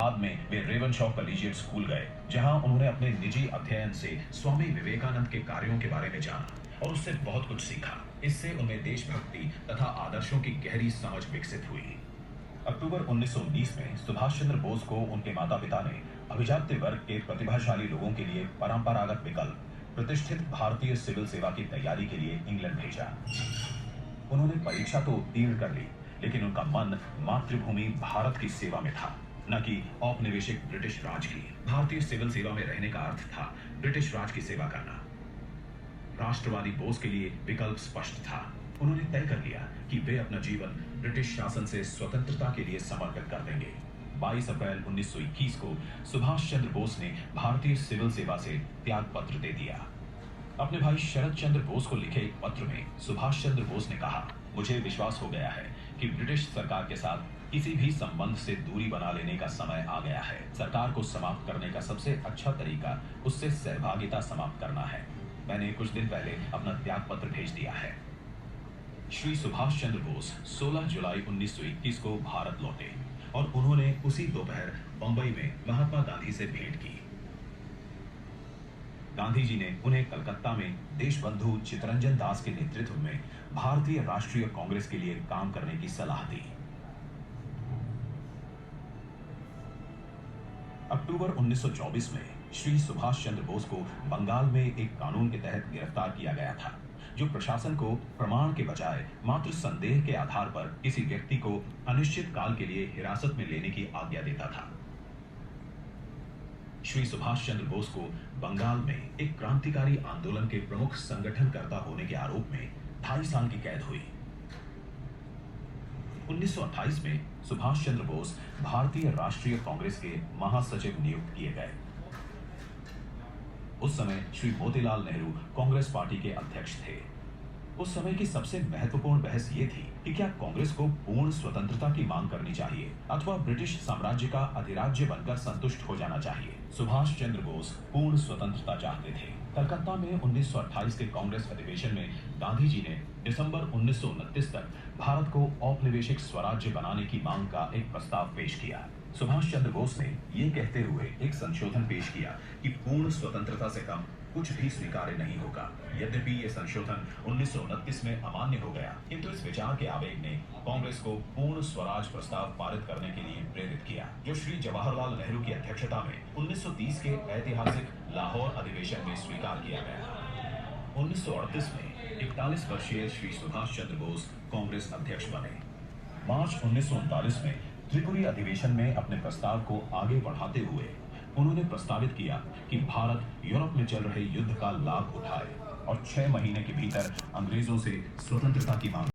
बाद में वे रेवनशॉ collegiate school गए, जहां उन्होंने अपने निजी अध्ययन से स्वामी विवेकानंद के कार्यों के बारे में जाना और उससे बहुत कुछ सीखा। इससे उनमें देशभक्ति तथा आदर्शों की गहरी समझ विकसित हुई। अक्टूबर 1919 में सुभाष चंद्र बोस को उनके माता पिता ने अभिजात्य वर्ग के प्रतिभाशाली लोगों के लिए परंपरागत विकल्प प्रतिष्ठित भारतीय सिविल सेवा की तैयारी के लिए इंग्लैंड भेजा। उन्होंने परीक्षा तो उत्तीर्ण कर ली, लेकिन उनका मन मातृभूमि भारत की सेवा में था, न कि औपनिवेशिक ब्रिटिश राज की। भारतीय सिविल सेवा में रहने का अर्थ था ब्रिटिश राज की सेवा करना। राष्ट्रवादी बोस के लिए विकल्प स्पष्ट था। उन्होंने तय कर लिया कि वे अपना जीवन ब्रिटिश शासन से स्वतंत्रता के लिए समर्पित कर देंगे। 22 अप्रैल 1921 को सुभाष चंद्र बोस ने भारतीय सिविल सेवा से त्याग पत्र दे दिया। अपने भाई शरद चंद्र बोस को लिखे एक पत्र में सुभाष चंद्र बोस ने कहा, मुझे विश्वास हो गया है कि ब्रिटिश सरकार के साथ किसी भी संबंध से दूरी बना लेने का समय आ गया है। सरकार को समाप्त करने का सबसे अच्छा तरीका उससे सहभागिता समाप्त करना है। मैंने कुछ दिन पहले अपना त्याग पत्र भेज दिया है। श्री सुभाष चंद्र बोस 16 जुलाई 1921 को भारत लौटे और उन्होंने उसी दोपहर बंबई में महात्मा गांधी से भेंट की। गांधी जी ने उन्हें कलकत्ता में देशबंधु चित्तरंजन दास के नेतृत्व में भारतीय राष्ट्रीय कांग्रेस के लिए काम करने की सलाह दी। अक्टूबर 1924 में श्री सुभाष चंद्र बोस को बंगाल में एक कानून के तहत गिरफ्तार किया गया था, जो प्रशासन को प्रमाण के बजाय मात्र संदेह के आधार पर किसी व्यक्ति को अनिश्चित काल के लिए हिरासत में लेने की आज्ञा देता था। श्री सुभाष चंद्र बोस को बंगाल में एक क्रांतिकारी आंदोलन के प्रमुख संगठनकर्ता होने के आरोप में 2.5 साल की कैद हुई। 1928 में सुभाष चंद्र बोस भारतीय राष्ट्रीय कांग्रेस के महासचिव नियुक्त किए गए। उस समय श्री मोतीलाल नेहरू कांग्रेस पार्टी के अध्यक्ष थे। उस समय की सबसे महत्वपूर्ण बहस ये थी कि क्या कांग्रेस को पूर्ण स्वतंत्रता की मांग करनी चाहिए अथवा ब्रिटिश साम्राज्य का अधिराज्य बनकर संतुष्ट हो जाना चाहिए। सुभाष चंद्र बोस पूर्ण स्वतंत्रता चाहते थे। कलकत्ता में 1928 के कांग्रेस अधिवेशन में गांधी जी ने दिसंबर 1929 तक भारत को औपनिवेशिक स्वराज्य बनाने की मांग का एक प्रस्ताव पेश किया। सुभाष चंद्र बोस ने ये कहते हुए एक संशोधन पेश किया कि पूर्ण स्वतंत्रता से कम कुछ भी स्वीकार्य नहीं होगा। यद्यपि ये संशोधन 1929 में अमान्य हो गया, किंतु इस विचार के आवेग ने कांग्रेस को पूर्ण स्वराज प्रस्ताव पारित करने के लिए प्रेरित किया, जो श्री जवाहरलाल नेहरू की अध्यक्षता में 1930 के ऐतिहासिक लाहौर अधिवेशन में स्वीकार किया गया। 1938 में 41 वर्षीय श्री सुभाष चंद्र बोस कांग्रेस अध्यक्ष बने। मार्च 1939 में त्रिपुरी अधिवेशन में अपने प्रस्ताव को आगे बढ़ाते हुए उन्होंने प्रस्तावित किया कि भारत यूरोप में चल रहे युद्ध का लाभ उठाए और 6 महीने के भीतर अंग्रेजों से स्वतंत्रता की मांग